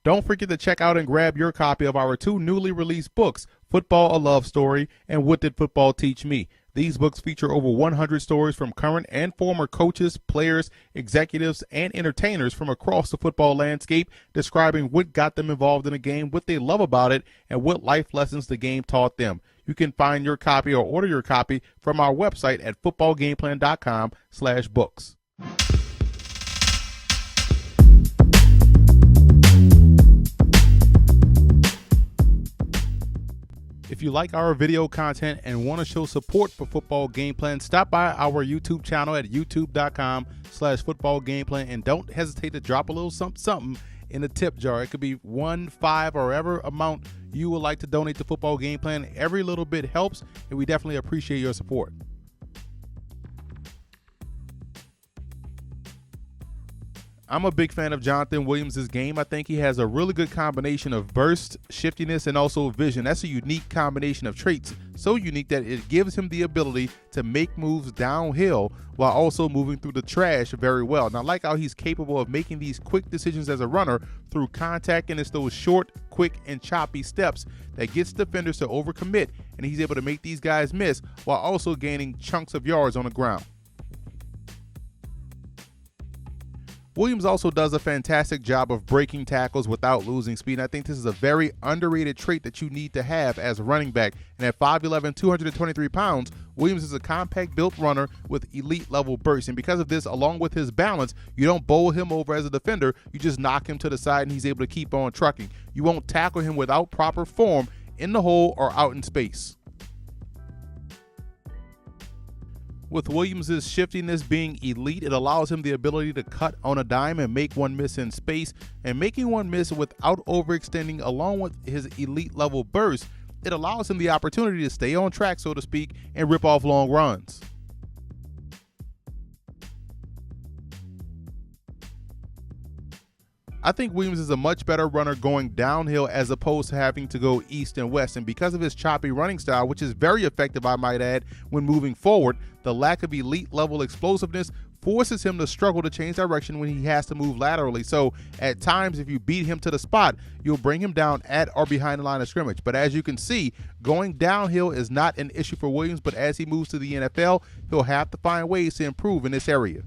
Don't forget to check out and grab your copy of our 2 newly released books, Football: A Love Story and What Did Football Teach Me? These books feature over 100 stories from current and former coaches, players, executives, and entertainers from across the football landscape, describing what got them involved in the game, what they love about it, and what life lessons the game taught them. You can find your copy or order your copy from our website at footballgameplan.com/books. If you like our video content and want to show support for Football Game Plan, stop by our YouTube channel at youtube.com/footballgameplan and don't hesitate to drop a little something in the tip jar. It could be $1, $5, or whatever amount you would like to donate to Football Game Plan. Every little bit helps, and we definitely appreciate your support. I'm a big fan of Jonathan Williams' game. I think he has a really good combination of burst, shiftiness, and also vision. That's a unique combination of traits, so unique that it gives him the ability to make moves downhill while also moving through the trash very well. And I like how he's capable of making these quick decisions as a runner through contact, and it's those short, quick, and choppy steps that gets defenders to overcommit, and he's able to make these guys miss while also gaining chunks of yards on the ground. Williams also does a fantastic job of breaking tackles without losing speed. And I think this is a very underrated trait that you need to have as a running back. And at 5'11", 223 pounds, Williams is a compact built runner with elite level burst. And because of this, along with his balance, you don't bowl him over as a defender. You just knock him to the side and he's able to keep on trucking. You won't tackle him without proper form in the hole or out in space. With Williams' shiftiness being elite, it allows him the ability to cut on a dime and make one miss in space, and making one miss without overextending along with his elite level burst, it allows him the opportunity to stay on track, so to speak, and rip off long runs. I think Williams is a much better runner going downhill as opposed to having to go east and west, and because of his choppy running style, which is very effective, I might add, when moving forward, the lack of elite level explosiveness forces him to struggle to change direction when he has to move laterally. So at times, if you beat him to the spot, you'll bring him down at or behind the line of scrimmage. But as you can see, going downhill is not an issue for Williams, but as he moves to the NFL, he'll have to find ways to improve in this area.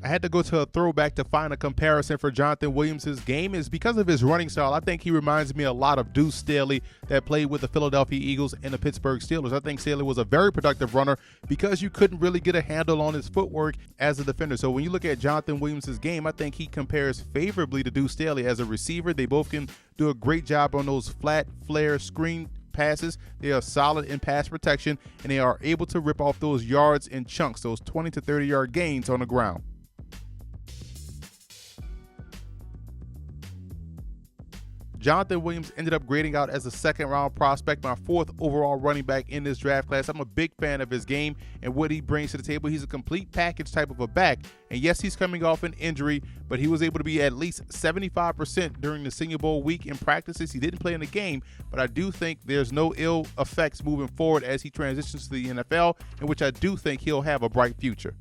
I had to go to a throwback to find a comparison for Jonathan Williams' game. Is because of his running style. I think he reminds me a lot of Deuce Staley that played with the Philadelphia Eagles and the Pittsburgh Steelers. I think Staley was a very productive runner because you couldn't really get a handle on his footwork as a defender. So when you look at Jonathan Williams' game, I think he compares favorably to Deuce Staley as a receiver. They both can do a great job on those flat, flare, screen passes. They are solid in pass protection, and they are able to rip off those yards in chunks, those 20 to 30 yard gains on the ground. Jonathan Williams ended up grading out as a second-round prospect, my 4th overall running back in this draft class. I'm a big fan of his game and what he brings to the table. He's a complete package type of a back. And yes, he's coming off an injury, but he was able to be at least 75% during the Senior Bowl week in practices. He didn't play in the game, but I do think there's no ill effects moving forward as he transitions to the NFL, in which I do think he'll have a bright future.